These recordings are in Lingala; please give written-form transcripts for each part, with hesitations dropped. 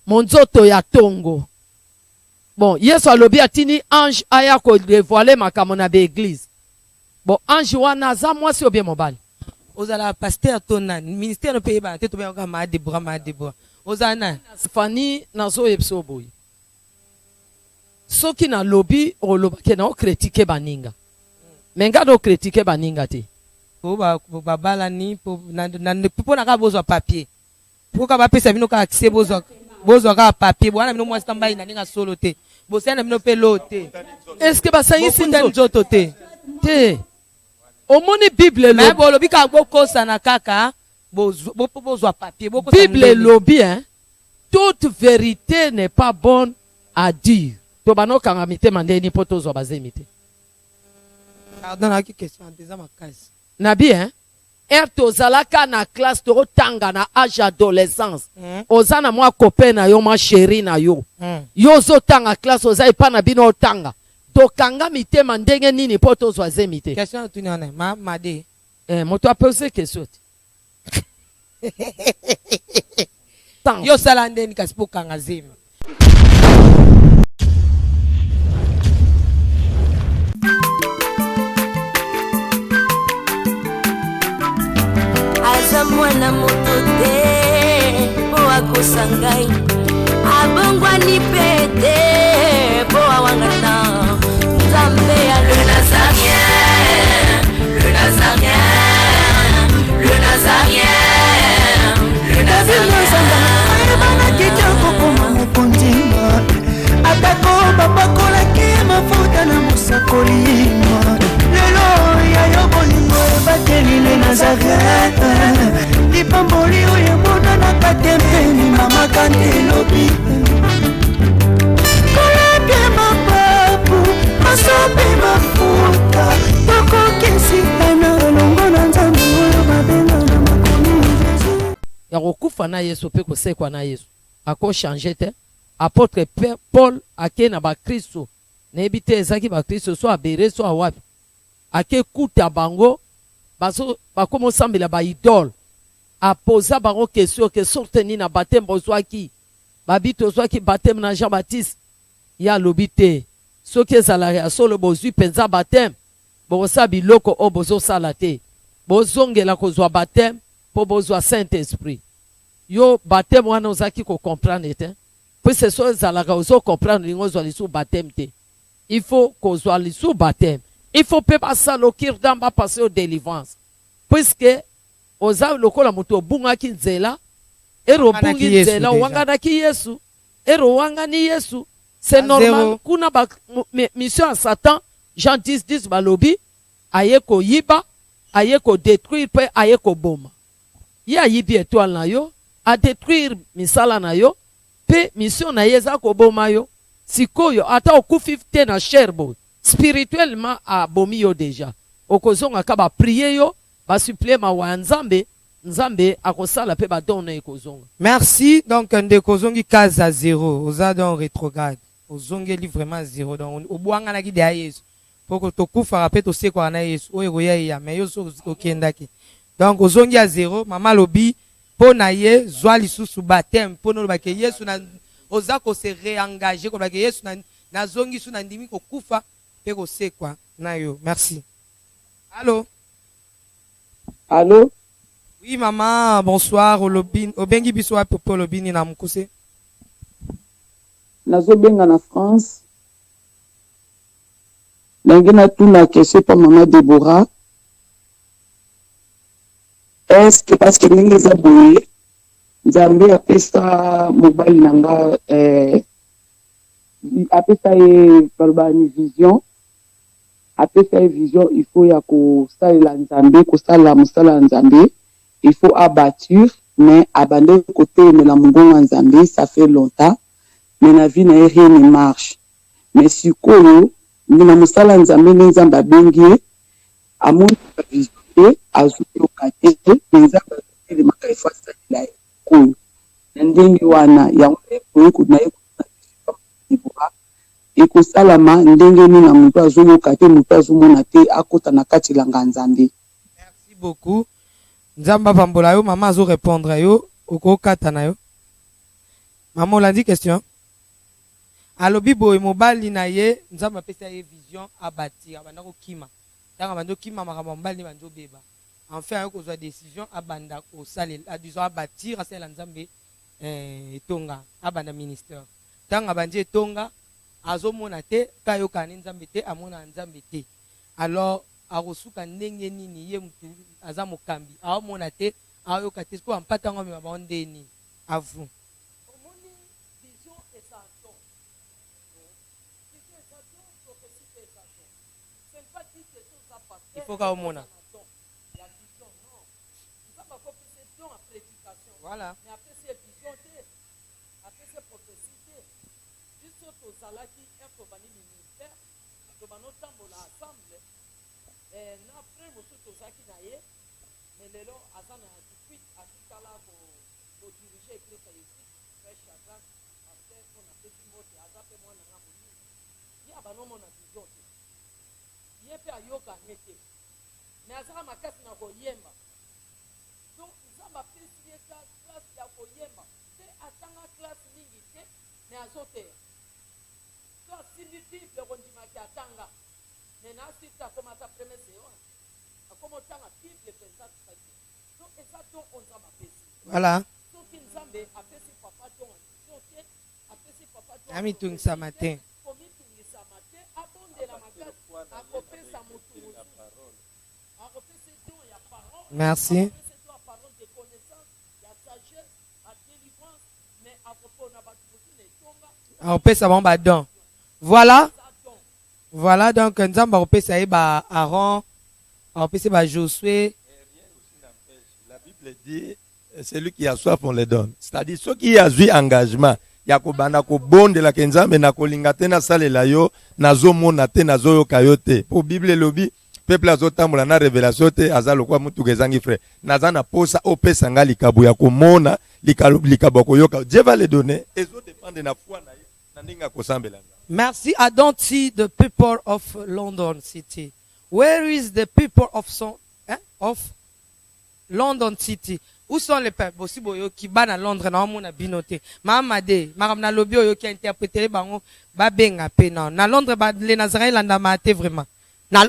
monzoto ya tongo. Bon, Yesu alobi atini ange aya ko dévoiler makambo na église. Bon, ange wana aza mwasi obie mobali. Ozala pasteur tona ministère no pays ba te to be ka ma Deborah. Ozana Fani nazo yebso boy. Soki na lobi oloba ke na o critiquer baninga. Menga do critiquer baninga te. Po ba bala ni po na ka bozwa papier. Po ka ba pesa bino ka accès bozwa ka papier. Bwana bino mwasi tamba ina ninga solo te. Bosana bino pe lote. Est-ce que basangi sinzo nzoto te? Te. Omoni Bible lo. Mais bolobi ka boko sana kaka bozwa papier. Bible lobi hein. Toute vérité n'est pas bonne à dire. To bano kanga mitema ndeni poto zo bazemite. Pardon, la question déjà ma case. Nabi hein. Tozalaka na classe to tanga na âge adolescence. Ozana mwa copain na yo ma chérie na yo. Yo zo tanga classe oza ipa na bino tanga. To kanga mitema ndenge nini poto zo azemite. Question tu n'en ma made. Moto a posé question. Yo sala ndeni kasipo kanga zemi. Aza mwana moto te po akosangai abongwani pete po awangana Nzambe ya le Nazarien, le Nazarien, le Nazarien, le Nazarien. Bana kitoko koma mokondima atako babakolaki mafuta na mosakoli lelo ya yo bolingo ebateli le Nazareth lipamboli oyo emonanaka tempeni mama kante elobi kolapie mapapu masope mafuta tokokesitana elongo na Nzambe oyo babenga na makomi Jésus ya kokufa na Yesu pe kosekwa na Yesu ako changer te. Apôtre Paul ake na ba Kristo na ebite ezaki ba Kristo so abere so awapi ake kuta bango baso bakomo sambela ba idole aposa bango question que sorte ni na baptême bozwaki babito zwaki baptême na Jean Baptiste ya lobite soki ezala ya solo bozwi penza baptême bosa biloko o bozo sala te bozongela kozwa baptême po bozwa Saint-Esprit yo baptême wana ozaki ko comprendre te puis c'est so ezalaka ozo comprendre lingo zwa lisu baptême te il faut kozwa lisu baptême. Il faut pas s'alloquer dans ma passer aux délivrances. Puisque, aux âmes lokola muto bunga ki nzela, ero bungi nzela, wangana ki Yesu, ero wangani Yesu. C'est normal. Kuna ba mission à Satan, Jean 10 balobi, aye ko yiba, aye ko détruire, pe aye ko boma. Ya yibi étoile na yo, a détruire misala na yo, pe mission na yeza ko boma yo, sikoyo, ata okufi te na sherbo. Spirituellement a bomi yo déjà okozonga ka ba prier yo ba supplier ma wa Nzambe Nzambe akosala pe ba donne ekozonga. Merci. Donc ndeko zongi kaza 0 oza dans rétrograde ozongeli vraiment 0 donc obwanga na kide ya Yesu poko tokufa pe to sekwa na Yesu oyo koya ya mais yo so okendaki donc ozongi ya 0 mama lobi po na ye zwa lisusu baptême po no ba ke Yesu na oza ko se réengager ko ba ke Yesu na zongi su na ndimi ko kufa. C'est quoi? Merci. Allô? Allô? Oui, maman, bonsoir. Obengi biswa popo lobini na mukuse. Nazo benga na France. Nangina tuna question pour maman Deborah. Est-ce que parce que les aboués, Nzambe apesa mobile nanga apesa une vision. Après faire vision, il faut ya ko sala Nzambe, ko sala musala Nzambe, il faut abattre, mais abandonner côté mais la mungonga Nzambe, ça fait longtemps, mais la vie n'a rien ne marche. Mais si koyo, ni na musala Nzambe ni Nzamba bengi, amu vision, azuki okate, Nzamba le makaifa sa la koyo. Ndengi wana ya ko kuna Deborah eko salama ndenge ni na mutu azoyoka te mutu azomona te akota na kati langa Nzambe. Merci beaucoup. Nzamba pambola yo mama azo répondre yo okokata na yo. Maman, on a dit question. Alobi boy mobali na ye, nzamba pesa ye vision à bâtir, abanda ko kima. Tanga bando kima makamba mobali bando beba. Enfin, ayo kozwa décision abanda ko sale, disons à bâtir, à sala nzambe etonga, abanda ministère. Tanga bandi etonga, azomona te, kayo kani nzambe te, amona nzambe te. Alors, arosuka ndenge nini ye mutu aza mokambi, aomona te, ayo kate ko ampata ngome babonde ni. À vous. Il faut qu'on monte. Voilà. Mais après c'est vision, après c'est prophétie. Juste au salaki, un probani ministère, nous allons tambola ensemble. Et nous après nous sommes salaki naie, mais les lots azana depuis à tout à l'heure pour diriger l'église ici, faire chacun parce qu'on a fait du mot et azape moi na ngamoni. Il y a banon mon vision. Il y a pas yoga nete. Mais azana makasi na koyemba. Donc ça m'a fait signer classe ya koyemba. C'est atanga classe mingi te mais azote. So simplifier le rondima ki atanga. Mais na sita comme ta première séance. Comme otanga bible pensa ça. Donc exactement on ça m'a fait. Voilà. Donc nzambe a fait si papa don. Donc a fait si papa don. Ami tung sa matin. Komi tung sa matin abonde la makasi a kopesa mutu. Merci. On peut ça bon voilà. Voilà donc nzamba on peut ça ba Aaron, on peut ça ba Josué. La Bible dit c'est lui qui a soif on le donne. C'est-à-dire ceux qui a eu engagement ya ko bana ko bonde la kenzambe na ko lingate na salela yo nazo mona te nazo yo kayote. Pour Bible lobi peuple azotambola na révélation te azalo kwa mutu gezangi frère nazana posa opesa nga likabu ya komona likabu koyoka Dieu va les donner et zo dépendre na foi na ye na ndinga kosambela. Merci. I don't see the people of London City. Where is the people of London City? Où sont les peuples aussi boyo qui ban à Londres na mona binote mamade maramna lobi oyo qui interpréter bango ba benga pe na Londres ba les Nazareth landa mate vraiment.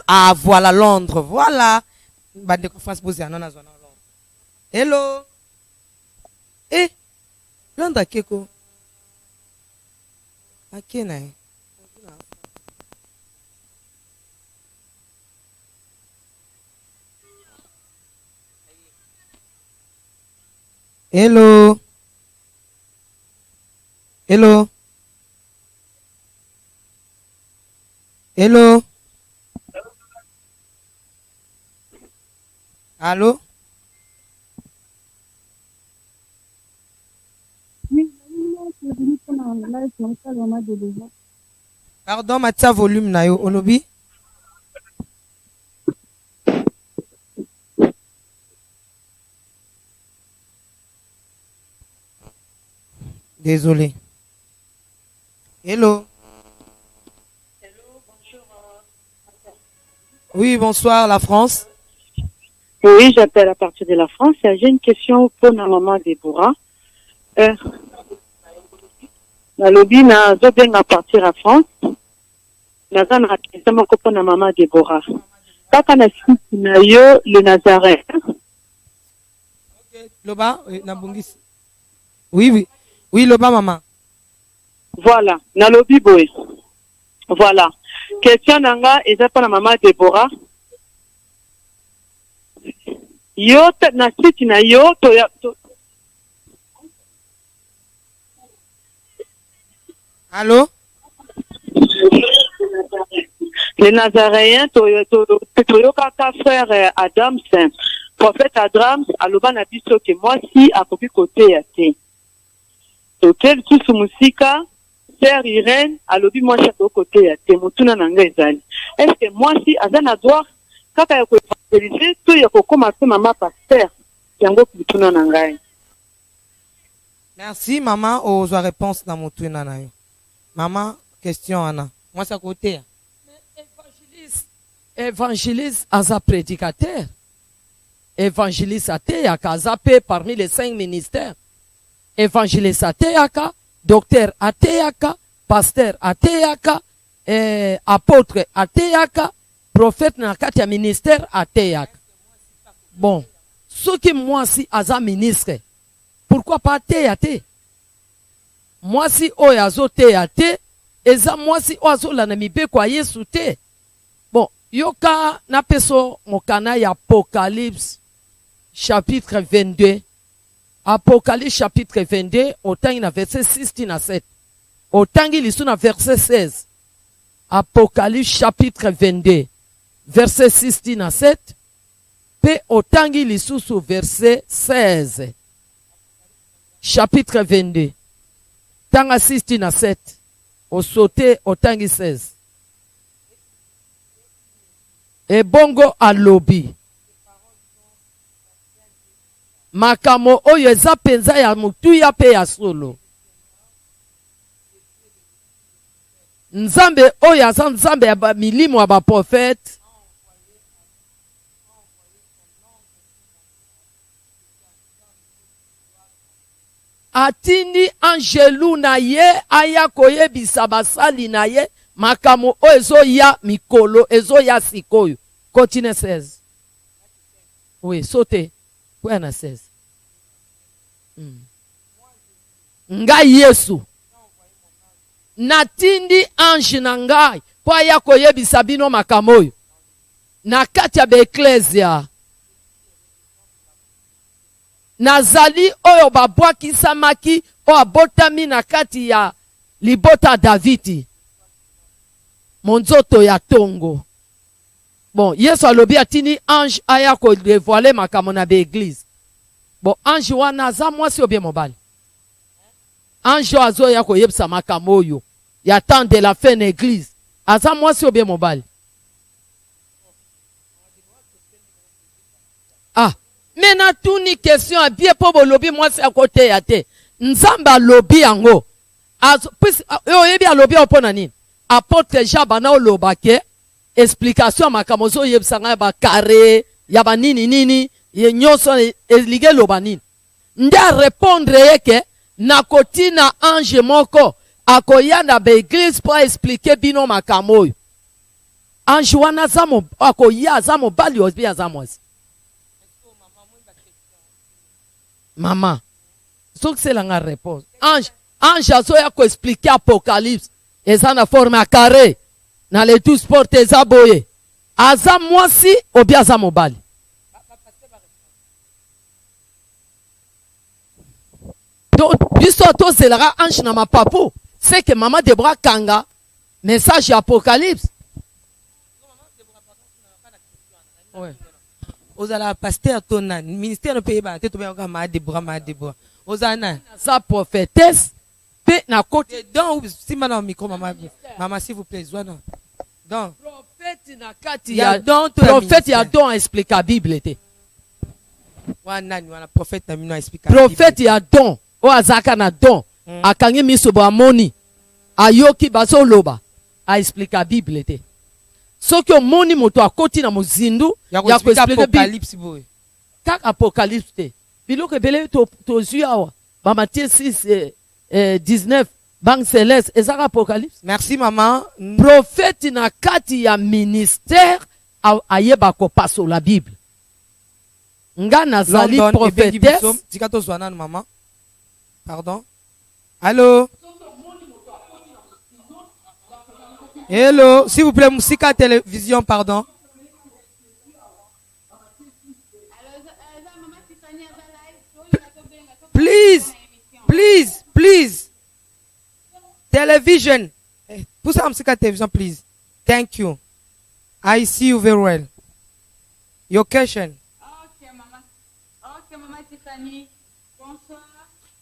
Ah, voilà Londres, voilà. Bande conférence posée non zona Londres. Hello. Eh, Londres keko. Akena. Hello. Hello. Hello. Allô? Pardon, Matia volume na yo, olobi? Désolé. Hello. Hello, bonjour. Oui, bonsoir, la France. Oui, j'appelle à partir de la France. J'ai une question pour ma maman Déborah. La lobby n'a pas à partir à France. N'a pas à question pour ma maman Déborah. Quand on a su le Nazareth. Ok, Loba, Nabungis. Oui, oui. Oui, Loba, maman. Voilà, na lobby boy. Voilà. Question nanga, et ça pour la maman Déborah. Yo na siti na yo to ya to. Allô? Les Nazaréens to kaka frère Adam Saint. Prophète Adam aloba na biso que moi si akoki côté ya te. To quel tout musika sœur Irène alobi moi si akoki côté ya te mutuna nanga ezali. Est-ce que moi si azana droit kaka ya ko évangéliser to ya ko koma te maman pasteur yango kutuna nangai. Merci, maman. Aux réponses dans mon tour, nana. Maman, question, Anna. Moi, c'est à côté. Évangéliste as un prédicateur. Évangéliste à Teyaka, zappé parmi les 5 ministères. Évangéliste à Teyaka, docteur ateyaka, pasteur ateyaka, apôtre ateyaka, prophète na kati ya ministère ateyaka. Bon, soki mwasi aza ministre, pourquoi pas ateya te? Mwasi oyo azoteya te, eza mwasi oyo azolanda mibeko ya Yesu te. Bon, yoka na peso mokana ya Apocalypse chapitre 22. Apocalypse chapitre 22, otangi na verset 6 na 7. Otangi lisu na verset 16. Apocalypse chapitre 22, verset 6 na 7. Pe otangi lisu sous verset 16. Chapitre 22. Tanga 6 na 7. Osote otangi 16. Ebongo alobi. Makamo oyo eza penza ya mutuya pe ya solo. Nzambe oyo aza nzambe ya milimo ya baprofete. Atindi angelu na ye aya koyebisa basali na ye makamo oyo ezoya mikolo ezoya sikoyo. Continue 16. Oui, saute. Kwa na 16. Ngai Yesu natindi ange na ngai po aya koyebisa bino makamo oyo na kati ya baeklesia. Nazali oyo babwakisamaki oyo abotami na kati ya libota Davidi monzoto ya tongo. Bon, Yesu alobi atini ange aya ko dévoiler makamo na baeglise. Bon, ange wana aza mwasi obie mobali. Ange azo ya ko yebisa makamo oyo ya temps de la fin na église. Aza mwasi obie mobali. Ah, mena tuni question a bien po bolobi mwasi à côté ya te. Nzamba lobi yango. Puis oyebi alobi opona nini? Apôtre Jean bana olobake explication makamozo yebisanga ba carré ya ba nini nini ye nyonso elige loba nini. Nde répondre yeke na kotina ange moko akoyanda ba église pour expliquer bino makamo. Ange wana zamo akoya zamo bali osbi azamwasi. Maman, so que c'est la réponse. Ange azo ya ko expliquer Apocalypse. Eza na forme à carré. Na les 12 portes eza boye. Aza mwasi obi aza mobali. Donc, biso to zelara ange na mapapu. C'est que maman Deborah kanga message Apocalypse. Ouais. Ozala pasteur tona ministère no pays ba te to ba ma Deborah. Ozana Sa prophétesse pe na côté donc si maintenant micro maman s'il vous plaît zwana. Donc prophète na kati ya ya don prophète ya don explique la Bible te. Wana ni wana prophète na mino explique. Prophète ya don o azaka na don akangi miso ba moni ayoki baso loba a explique la Bible te. Soki omoni moto akoti na mozindu ya ko explique Apocalypse boy. Kak Apocalypse te. Biloko ebele to zui awa. Ba Matthieu 6 19 Banque Céleste ezaka Apocalypse. Merci maman. Prophète na kati ya ministère ayeba ko paso la Bible. Nga nazali prophétesse. Tikato zwana maman. Pardon. Allô. Hello, s'il vous plaît, Musika Télévision, pardon. Please. Television. Put some Musika Television, please. Thank you. I see you very well. Your question. Okay, Mama Tiffany. Bonsoir.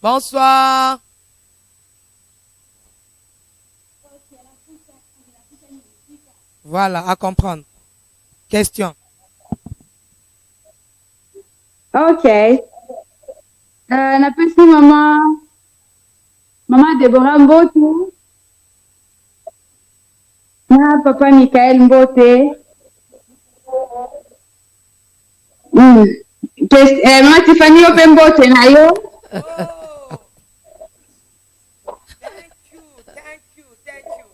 Bonsoir. Voilà, à comprendre. Question. Ok. Napesi Mama Deborah Mbote na Papa Michael Mbote. Mama Tiffany ope Mbote na yo.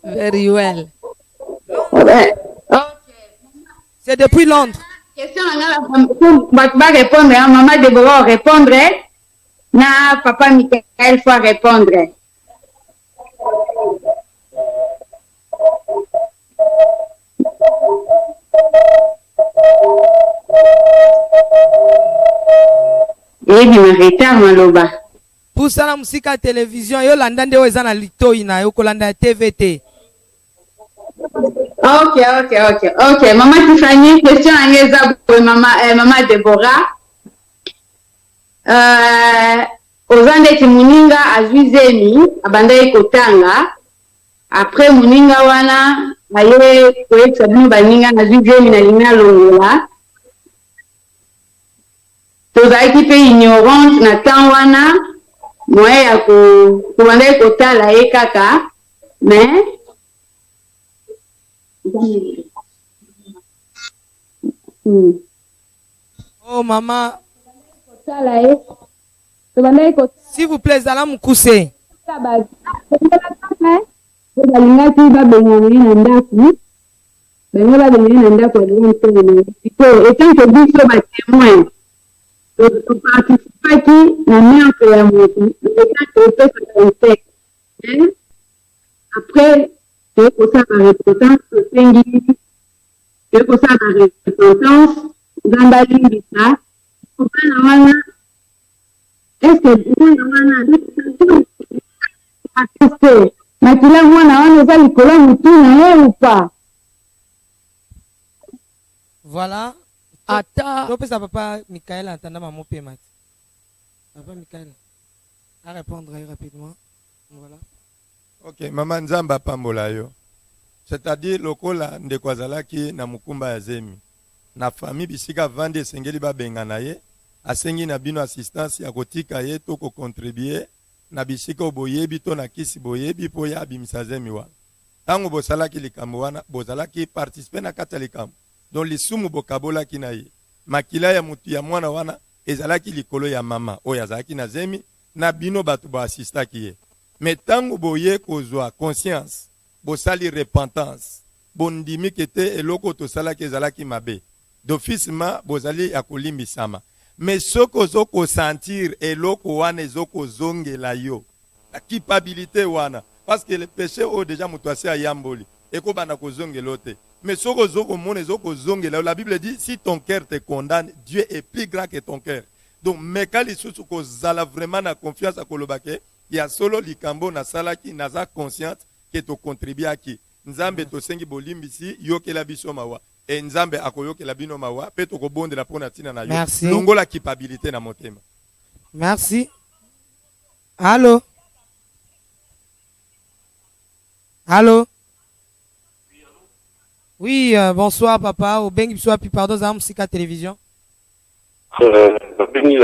Very well. Ouais. C'est depuis Londres. Question va répondre, hein. Maman Déborah va répondre. Na papa Michael faut répondre. Et du retard maloba. Pour ça la musique à télévision yo landa nde eza na litoi na yo kolanda TVT. Ok. Maman Tiffany, question angeza pour maman Déborah. Ozande ti muninga azwizeni abandai kotanga. Après muninga wana aye koyekisa bino baninga azwizeni na limia longola. Tozalaki mpe ignorante na temps wana moyen ya kobandai kotala ye kaka mais Oh maman, kotala ye tobandai s'il vous plaît zala mukuse. balingaki babengana ye na ndako bango babengana ye na ndako etanke biso batémoin toparticipaki na meurtre ya motu etanke opesaka efek après toyekosala barepotance tosengi toyekosala barepotance nzambe alimbisa mwana wana eske mwana wana ateste makila mwana wana eza likolo ya motu na ye ou pas? Voilà. Ata Topesa papa Michael entendant maman Pémat. Papa Michael à répondre rapidement. Voilà. Ok, maman Nzamba pambola yo. C'est-à-dire lokola ndeko azalaki na mukumba ya zemi. Na famille bisika vande sengeli ba bengana ye, asengi na bino assistance ya kotika ye to ko contribuer na bisika oboyebi to na kisi boyebi po ya bimisa zemi wana. Tango bosalaki likambo wana, bozalaki participer na kata likambo. Donc lisumu bokabola kina ye. Makila ya mutu ya mwana wana ezalaki likolo ya mama oyo azalaki na zemi na bino batu ba assistaki ye. Mais tango boye kozwa conscience, bosali repentance, bondimi kete eloko tosalaki ezalaki mabe. D'office ma bozali ya kolimbisama. Mais soko zoko sentir eloko wana ezoko zongela yo. La culpabilité wana. Parce que le péché o déjà mutuasi ayamboli. Eko bana ko zongelote. Mais soko zoko mone zoko zongela. La Bible dit si ton cœur te condamne, Dieu est plus grand que ton cœur. Donc mekali susu ko zala vraiment na confiance à kolobake. Ya solo likambo na salaki naza consciente que to contribue aki. Nzambe to sengi bolimbisi yokela biso mawa. Et Nzambe akoyokela bino mawa pe to ko bondela pona tina na yo. Merci. Longo la culpabilité na motema. Merci. Allô? Allô? Oui, bonsoir papa. Au bengi biso api pardon za musika télévision. La béni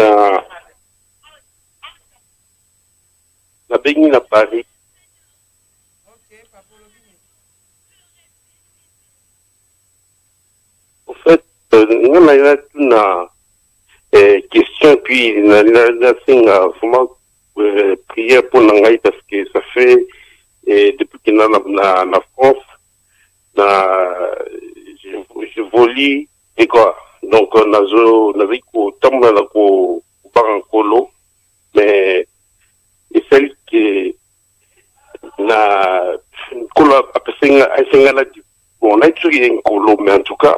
la Paris. En fait, on a une question, puis on a vraiment prière pour Nangaï parce que ça fait depuis qu'il est en France, je volis et quoi. Donc, on a vu qu'on Barankolo, mais et celle qui na kolo asenga on a étudié un colo, mais en tout cas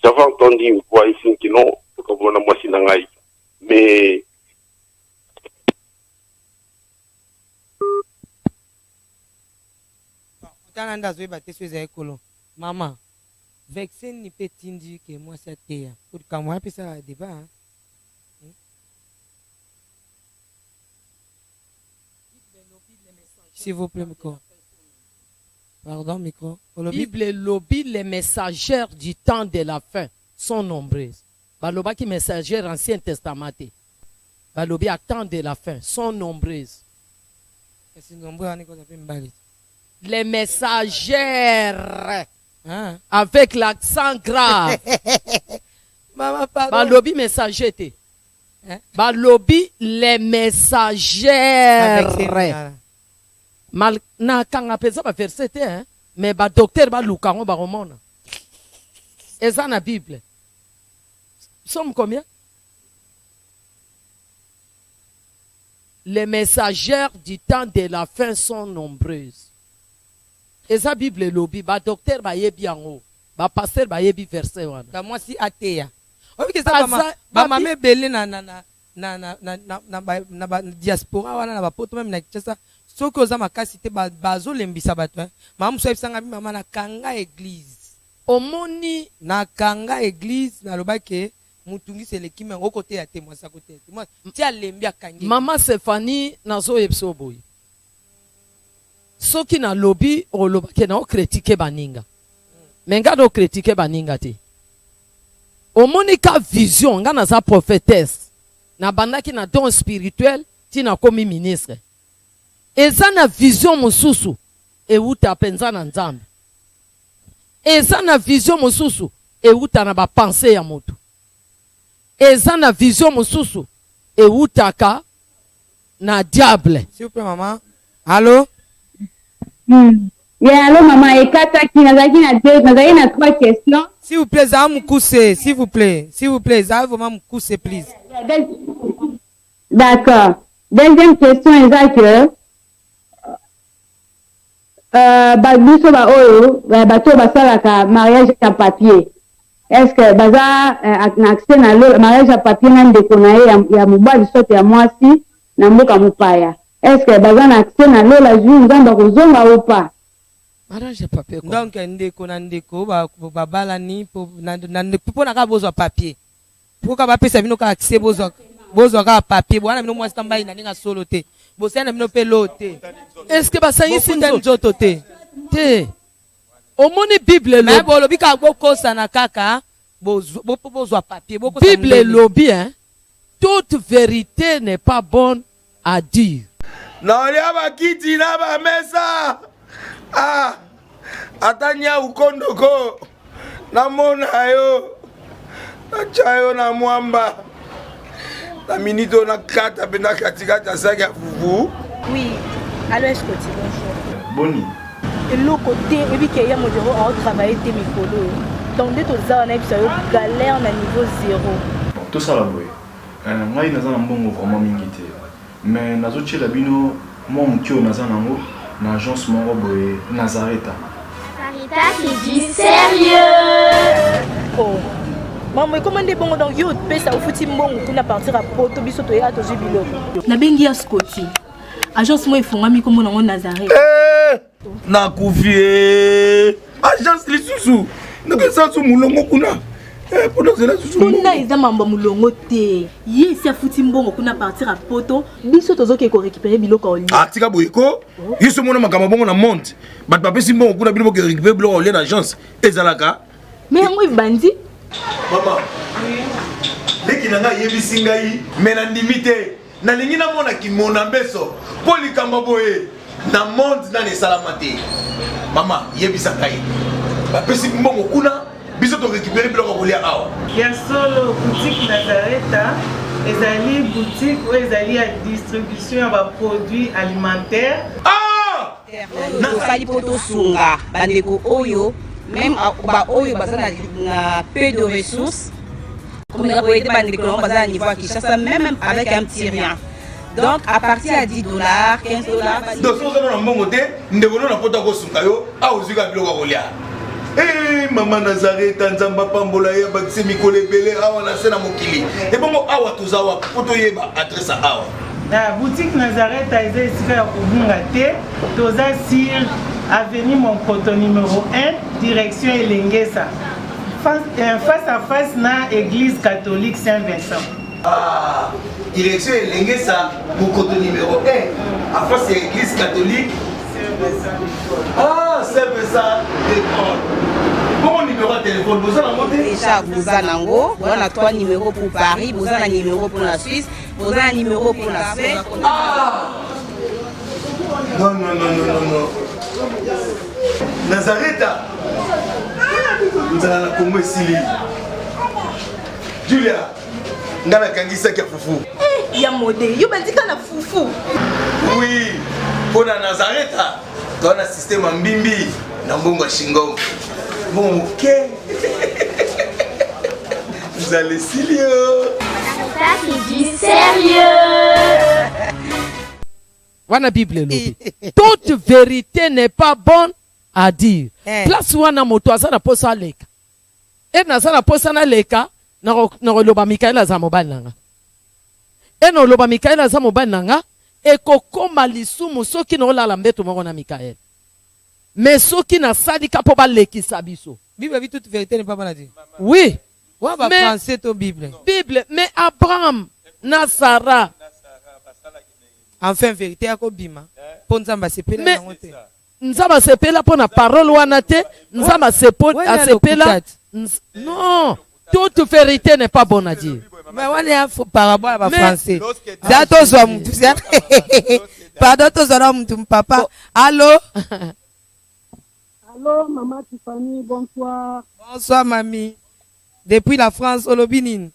j'avais entendu une voix ici qui non comme on a moi sinangai mais Tananda zoe bate so ezali kolo. Maman, vexé ni peut dire que moi ça t'est. Pour quand moi puis ça débat. Hein? S'il vous plaît, micro. Pardon, micro. Bible lobby, les messagères du temps de la fin sont nombreuses. Baloba qui messagères Ancien Testament. Balobi à temps de la fin sont nombreuses. Les messagères Hein? avec l'accent grave. Maman, pardon. Balobi messager te. Hein? Balobi les messagères. mal na kanga peza ba verset te hein mais ba docteur ba lukango ba romona eza na Bible. Somme combien? Les messagères du temps de la fin sont nombreuses. Eza Bible lobi ba docteur ba yebi yango ba pasteur ba yebi verset wana. Ka moi si ateya. Obi ke ça ba mame belé na diaspora wana na ba poto même na Kinshasa. Soko za makasi te bazo lembisa bato hein. Mamu so ebisanga mama na kanga église. Omoni na kanga église na lobake mutungi seleki me ngokote ya te mwasa kote. Moi ti alembi akangi. Mama Stéphanie nazo yebso boy. Soki na lobby olobake na o critiquer baninga. Menga do critiquer baninga te. Omoni ka vision nga na za prophétesse. Na bandaki na don spirituel ti na komi ministre. Eza na vision mosusu euta penza na Nzambe. Eza na vision mosusu euta na ba pensée ya moto. Eza na vision mosusu eutaka na diable. S'il vous plaît maman. Allô? Yeah, allô maman, ekataki nazaki na 3 questions. S'il vous plaît, ça me cousse, s'il vous plaît. S'il vous plaît, ça vraiment me cousse, please. D'accord. Deuxième question est que biso ba oyo bato basalaka mariage à papier. Est-ce que baza na accès na mariage à papier na ndeko na ye ya mobali sote ya mwasi na mboka mopaya? Est-ce que baza na accès na lola ju nzamba kozonga ou pas? Mariage à papier quoi? Donc ndeko na ndeko ba balani na ndeko na ka bozwa papier. Pourquoi ba pesa bino ka accès bozwa ka papier? Bwana bino mwasi tambai na ninga solo te. Bosana bino pe lote. Est-ce que basangisi nzoto te? Te. Omoni Bible mais bolobi ka bokosa na kaka bozwa papier. Bible lobi hein. Toute vérité n'est pas bonne à dire. Naolia bakiti na ba mesa. Ah. Atanya ukondoko. Namona yo. Nachayo na mwamba. La minute on a 4 bena katikata saki ya fufu. Oui. Allô, est-ce que tu bonjour? Boni. Et l'autre côté, et puis qu'il y a mon bureau à travailler tes micros. Donc dès que tu as une galère à niveau 0. Tout ça là boy. Moi il n'a pas bon vraiment mingité. Mais nazo tche labino moi mon tio naza nango na agence mon boy Nazareta. Sarita qui dit sérieux. Oh. Maman, comment est bon donc yo pe ça au fouti mbongo kuna partir à poto biso to ya to jibilo. Na bengi ya Scotty. Agence moi ifungami comme na Nazareth. Na kufie. Agence lisusu. Donc ça sou mulongo kuna. Pendant cela sou. Kuna eza mamba mulongo te. Ye si afuti mbongo kuna partir à poto biso tozo ke ko récupérer biloko oli. Ah tika boyeko. Yeso mona makama bongo na monte. Bat papa si mbongo kuna biloko ke récupérer biloko oli na agence. Ezalaka. Mais moi bandi. Maman. Leki nanga yebisi ngai mena ndimite. Na lingi na mona ki mona beso. Poli kamba boye. Na monde na ne salamate. Mama yebisa ngai. Ba pesi mbongo kuna biso to récupérer biloko kolia awa. Ya solo boutique Nazareta ezali boutique où ezali à distribution de produits alimentaires. Ah! Nakosali poto sunga bandeko oyo même ba oyo baza na peu de ressources. Comme nous avons été bandeko baza niveau à Kinshasa même avec un petit rien. Donc à partir à $10, $15. Donc si vous avez un bon côté, nous devons nous apporter au sungayo à uzuka biloko kolia. Eh maman Nazareth nzamba pambola ya bakise mikole belé awa na sena mokili. Et bon awa tozawa poto yeba adresse awa. La boutique Nazareth a été ici à Kubungate, toza sur avenue Monkoto numéro 1, direction Elengesa. Face à face na église catholique Saint-Vincent. Ah, direction Elengesa, Monkoto numéro 1, à face à l'église catholique Saint-Vincent. Ah, Saint-Vincent d'école. Bon numéro de téléphone, vous en avez déjà vous en avez. On a 3 numéros pour Paris, vous en avez un numéro pour la Suisse, vous avez un numéro pour la Suisse. Ah! Non, non, non, non, non, non. Nazareth, nous allons la Congo ici. Julia, nous allons la Kangisa qui a foufou. Il y a modé, il y a na foufou. Oui, Pour la Nazareth, dans le système en bimbi, dans le bon Shingo. Bon, ok. Vous allez sérieux. Ça, c'est du sérieux. Wana Bible lobi. Toute vérité n'est pas bonne à dire. Place wana moto aza na posa leka. E naza na posa na leka na loba Mikaela za mobali nanga. E no loba Mikaela za mobali nanga e kokoma lisumu soki no lala mbeto moko na Mikaela. Mais soki na sadika po ba lekisa biso. Bible dit toute vérité n'est pas bonne à dire. Oui. Ouais, bah Mais- français ton Bible. Bible, mais Abraham na Sarah. Enfin vérité à Kobima. Pour nous sepela Mais- na ngote. Nzaba sepela po na parole wana te, nzaba Ouais, sepela. Non, toute vérité n'est pas bonne à dire. Mais on est parabole à Mais- français. Zato zo mtu. Pardon to zo mtu papa. Allô? Allô, maman Tiffany, bonsoir. Bonsoir mamie. Depuis la France olobinine.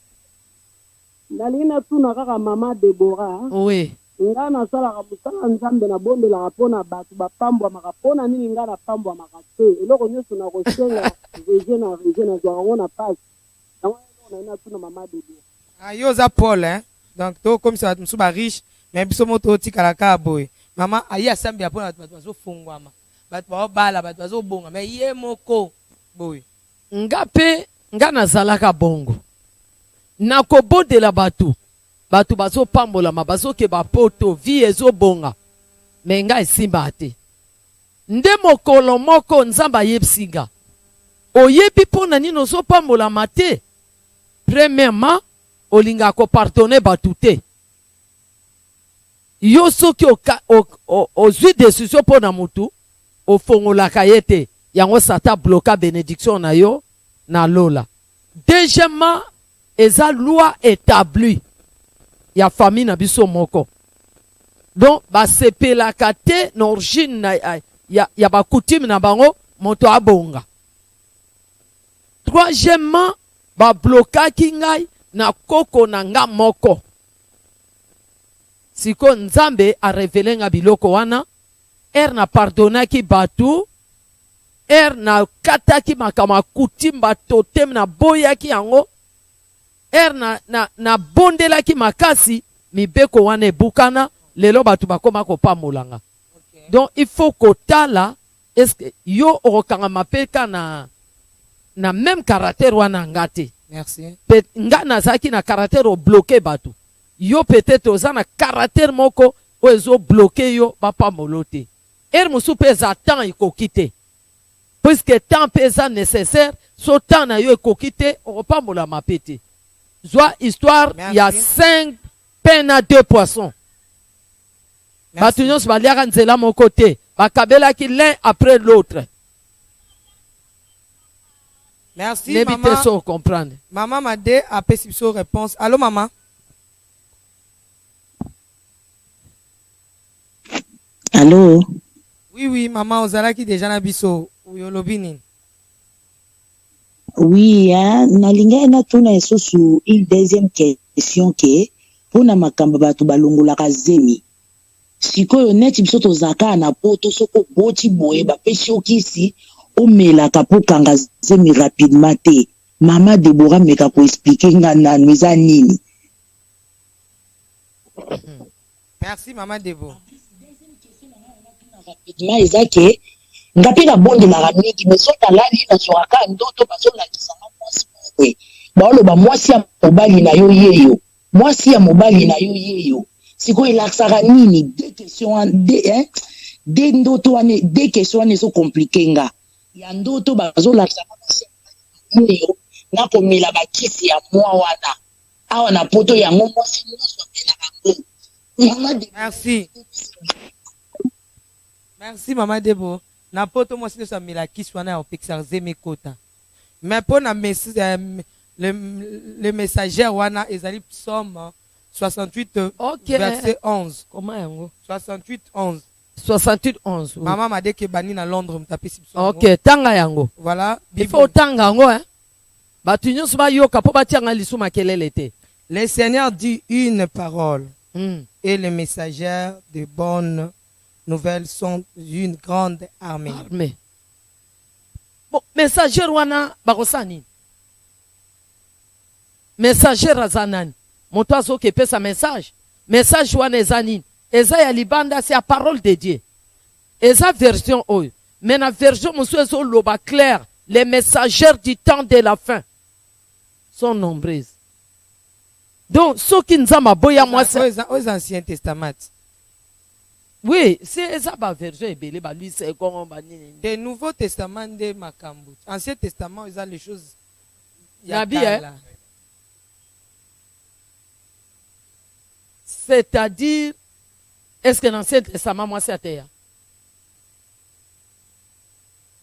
Nalingi natuna kaka mama Deborah. Oui. Nga nasalaka mosala nzambe nabondelaka mpona bato bapambwamaka mpona nini nga napambwamaka te eloko nyonso na kosenga regie nazwaka ngo na pasi yango eloko naye natuna mama Deborah. Ah, yo za Paul, hein? Donc, to comme ça, nous sommes riches, mais biso moto tika la kaboy. Maman, ayi asambi ya pona bato bazo fungwama. Bato ba bala, bato bazo bonga, mais ye moko boy. Nga pe, nga nazalaka bongo. Nakobodela batu. Batu bazo pambola ma bazo ke bapoto vie ezo bonga. Mais nga esimba te. Nde mokolo moko nzamba yebsinga. Oyebi pona nini ozo pambola ma te. Premièrement, olinga ko pardonner batu te. Yo soki ozwi décision pona mutu, ofongolaka ye te. Yango sata bloka bénédiction na yo na lola. Deuxièmement, eza loi établie ya famille na biso moko. Donc basepelaka te na origine na ya bakutime na bango moto abonga. Troisièmement, bablokaki ngai na koko na nga moko. Siko nzambe a révélé nga biloko wana, na pardonnaki batu, na kataki makama coutume batotem na boyaki yango, na bondelaki makasi mibeko wana ebukana, lelo batu bakoma kopamolanga. Donc il faut kotala, est-ce que yo okanga mapeka na même caractère wana ngate. Merci. Nga nazaki na caractère o bloqué batu. Yo peut-être oza na caractère moko o ezo bloqué yo bapamolote. Musu peza temps ekoki te. Puisque temps peza nécessaire, so temps na yo ekoki te, opambola mapete. Zwa histoire, il y a 5 peines à 2 poissons. Batu nyonso baliaka nzela moko te. Bakabelaki l'un après l'autre. Merci N'évitez maman. ça, comprendre. Maman m'a dit à Pessipiso réponse. Allô maman? Allô? Oui, oui, maman, ozalaki déjà na biso. Uyolobini. Oui, hein, nalinga natuna esusu une deuxième question ke pona makamba bato balongolaka zemi. Sikoyo neti biso tozaka na poto soko boti boye bapesi okisi omelaka po kanga zemi rapidement te. Mama Deborah meka ko expliquer nga nanu eza nini. Merci maman Debo. Rapidement eza ke ngapi na bondelaka mingi mais soki alali nazwaka ndoto bazolakisanga mwasi mokwe baoloba mwasi ya mobali na yo yeyo mwasi ya mobali na yo yeyo sikoyo elakisaka nini de ndoto wana de question wana ezokomplike nga ya ndoto bazolakisaka mwasi ya mobali yeyo na komela bakisi ya mwa wana awa na poto yango mwasi nyonso amelaka ngo. Merci. Merci maman Debo. Na poto moi si mila kiswana opexer zemi kota. Mais pour na le messager wana ezali psaume 68 verset 11. Comment yango? 68 11. 68 11. Oui. Maman m'a dit que bani na Londres mtapisi psaume. OK, tanga yango. Voilà. Il faut tanga yango hein. Batu nyonso ba yoka po batianga lisuma kelele te. Le Seigneur dit une parole et le messager de bonne nouvelles sont une grande armée. Bon, messager wana bakosani. Messager azanani. Moto azoke pesa message. Message wana ezanini. Eza ya libanda c'est la parole de Dieu. Eza version oyo. Mais la version monsieur ezo loba clair. Les messagers du temps de la fin sont nombreuses. Donc, ceux qui nous ont aboyé moi c'est aux Anciens Testaments. Oui, c'est ça la version ebele ba lui c'est comme des Nouveaux Testaments de Makambo. Ancien Testament, ils ont les choses. Nabi, hein? C'est-à-dire, est-ce que l'Ancien Testament moi c'est à terre?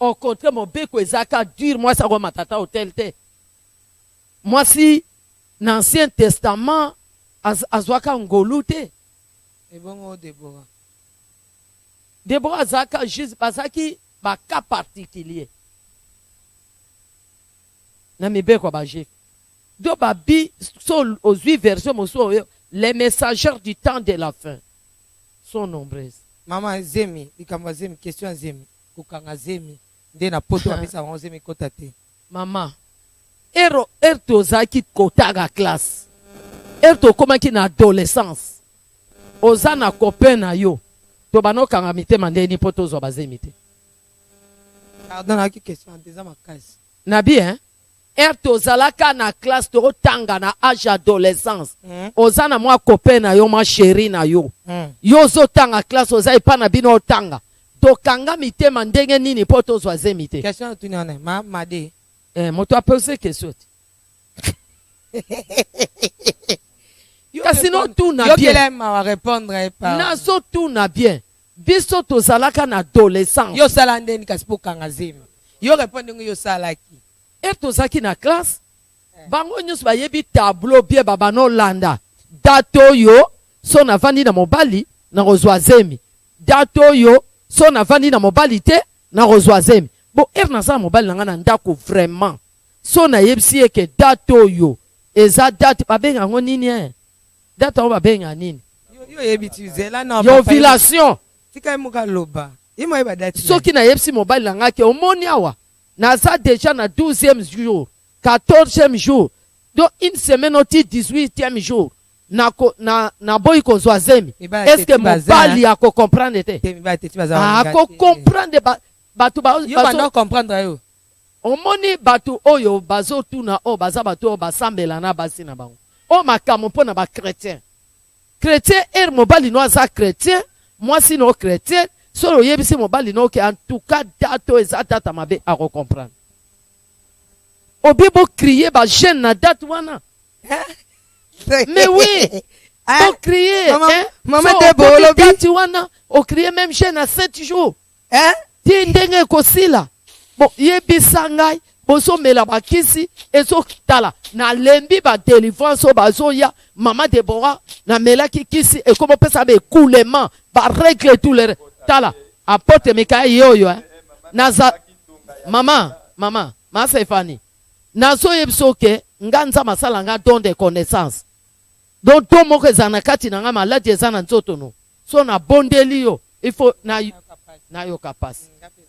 Au contraire, mon beko ezaka dur moi ça ma tata hôtel te. Moi si l'Ancien Testament azwaka ngolute. Et bon Déborah. Déborah azaka juste bazaki ba cas particulier. Na mi beko ba jef. Do ba bi so aux 8 versions les messagers du temps de la fin sont nombreuses. Maman Zemi, ikamba Zemi question Zemi. Kokanga Zemi. De na poto apesa wango Zemi kota te. Maman erto zaki kotaga classe. Erto komaki na adolescence. Oza na copain na yo. To bano kanga mitema ndeni poto zo bazemi te. Pardon na ki question déjà ma case. Nabi hein? Erto zalaka na classe to tanga na âge adolescence. Oza na mwa copain na yo ma chérie na yo. Yo zo tanga classe oza ipa na bino tanga. To kanga mitema ndenge nini poto zo bazemi te. Question tu nane ma made. Moto a posé question. Sinon tout n'a bien. Yo répondre pas. Nazo tout n'a bien. Biso to zalaka na adolescence. Yo sala ndeni kasipo kanga Zemi. Yo répondre yo sala ki. Et to zaki na classe. Bango nyos ba yebi tableau bien baba no landa. Dato yo so na vandi na mobali na rozwa Zemi. Dato yo so na vandi na mobali te na rozwa Zemi. Bon, na sa mobile na ngana ndako vraiment. So na yebsi ke dato yo. Eza date ba benga nini hein? Date ba benga nini? Yo yebitize la na yo violation. Tika muka loba. Imo yeba date. So ki na yebsi mobile na ngake omoni awa. Na za déjà na 12e jour, 14e jour. Donc une semaine oti 18e jour. Na boy ko zwa Zemi. Est-ce que mobile ya ko comprendre te? Ko comprendre ba batu ba yo ba no comprendre yo omoni batu oyo bazo tuna o baza batu o basambela na basi na bango o makamo pona ba chrétien mobali no za chrétien moi si no chrétien solo yebisi mobali no ke en tout cas dato eza data mabe a comprendre obibo crier ba jeune na date wana mais oui on crier maman de bolobi date wana on crier même jeune à 7 jours ti ndenge kosila bon yebisa ngai bosomela bakisi ezotala na lembi ba délivrance o bazoya mama Déborah na melaki kisi ekomopesa ba écoulement ba règle tout les tala apôtre Mikael yoyo naza mama Stéphanie nazo yebso ke nganza masala nga don de connaissance donc to moko ezana kati na nga maladi ezana nzoto no so na bondeli yo il faut na yo kapasi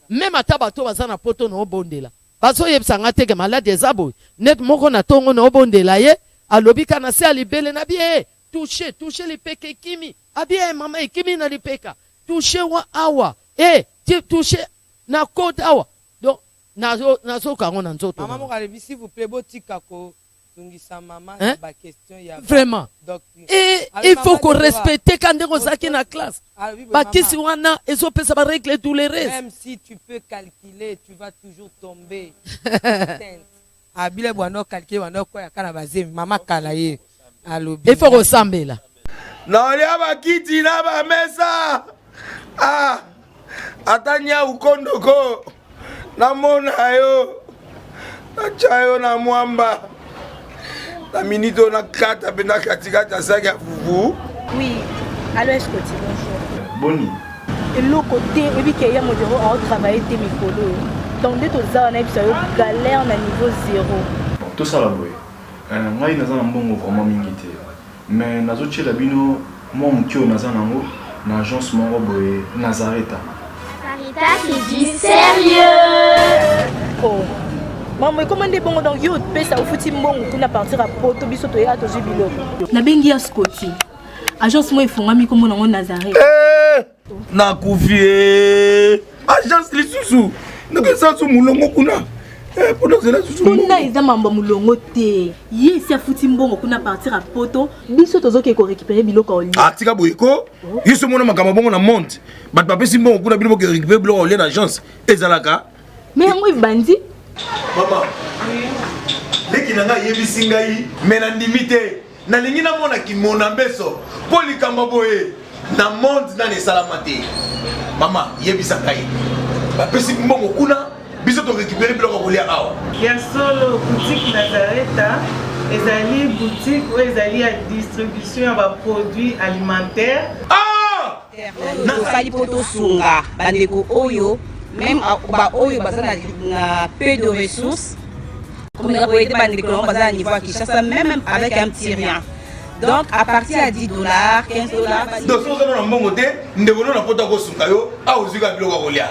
même ata bato baza na poto na obondela baso yebisa nga teke maladi eza boye net moko na tongo na obondela ye alobi kana se alibele na bie touche lipeka ekimi abie mama ekimi na lipeka touche wa awa touche na code awa donc nazo kango na nzoto maman moko alebi s'il vous plaît botika ko tungisa mama ba question ya vraiment et il faut qu'on respecte quand on zaki na classe bakisi wana ezopesa ba règle tous les restes même si tu peux calculer tu vas toujours tomber abile bwana calculer wana ko ya kana bazemi mama kala ye alobi il faut resembler na lia bakiti na ba mesa atanya ukondoko na mona yo na chayo na mwamba la minute on a 4 à katikata saki ya fufu. Oui, alors est-ce que tu bonjour. Boni. Et le côté et puis qu'il y a mon bureau à travailler des micros. Donc dès que ça on a eu galère na niveau 0. Tout ça là boy. Moi naza na mbongo vraiment mingi te. Mais nazo tshela bino moi mukio naza nango na agence moko boye Nazareta. Sarita qui dit sérieux. Oh. Maman, comment est bon donc yo pesa ufuti mbongo kuna partir à poto biso to ya to jibilo. Na bengi ya Scotty. Agence moi ifungami comme na Nazareth. Na kufie. Agence lisusu. Ndeke sasu mulongo kuna. Pour cela susu. Kuna eza mambo mulongo te. Yesi afuti mbongo kuna partir à poto biso tozoke ko récupérer biloko oli. Atika boyeko. Yiso mona makamba bongo na monte. Bat papa simbongo kuna biloko ko récupérer biloko oli na agence. Ezalaka. Mais yango ibandi. Maman, leki nanga yebisi ngai mena ndimite nalingi namona kimona mbeso po likambo boye na monde na nesala mate. Mama yebisa ngai bapesi mbongo kuna biso to récupérer biloko kolia awa ya solo boutique Nazareta ezali boutique oyo ezali ya distribution ya baproduits alimentaires. Nasali poto sunga bandeko oyo même ba oyo bazana na peu de ressources comme on a été bandé comme bazana niveau à Kinshasa même avec un petit rien. Donc à partir à $10 $15 donc so na mbongo te ndeko na poto ko sunga yo a ozika biloko kolia.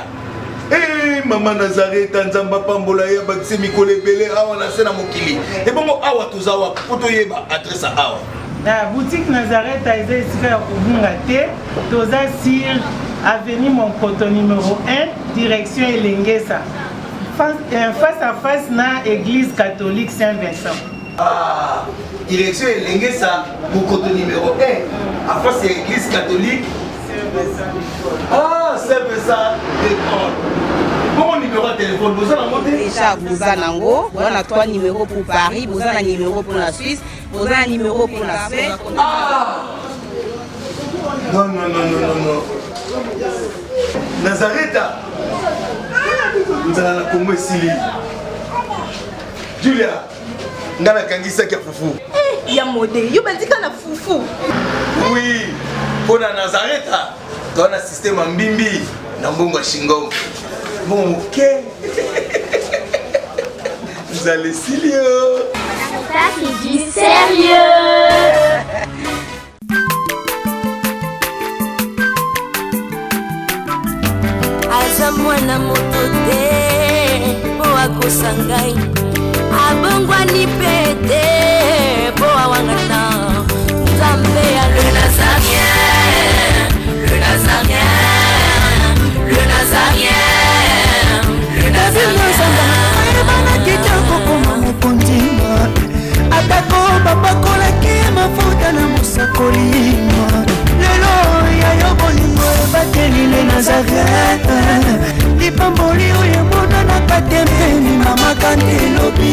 Maman Nazareta nzamba pambola ya bakise mikole belé awa na sena mokili et bongo awa tozawa poto yeba adresse awa la boutique Nazareta eza esika ya kobunga te toza sur avenue Monkoto numéro 1 direction Elengesa face à face na église catholique Saint-Vincent. Direction Elengesa Monkoto numéro 1 à face à l'église catholique Saint-Vincent d'école. Bon numéro de téléphone, vous avez monté déjà vous avez nango, vous avez 3 numéros pour Paris, vous avez un numéro pour la Suisse, vous avez un numéro pour la Suède. Non. Nazareta. Vous allez la Congo Sili. Julia, ngana kangisa kia fufu. Ya modé, yo bandika na fufu. Oui, pour la Nazareta, dans un système en bimbi, dans bongo shingo. Bon, ok. Vous allez Silio. Sarita qui dit sérieux. aza mwana moto te po akosa ngai abongwani mpe te po awangata nzambe ya le nazarien le nazarien le nazarien le nazarien ayebana kitoko koma mokondima atako bapakolaki mafuta na mosakolima lelo yayo bolingo ebateli le Nazareta lipamboli oyo emonanaka te mpeni mamaka nde lobi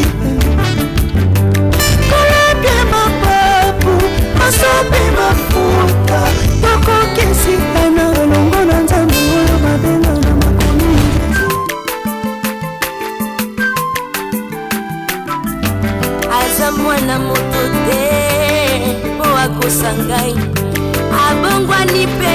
kolabye mapapu masopi mafuta tokokisitana elongo na nzambe oyo babenga na makomi aza mwana moto te po akosa ngai abongwani mpe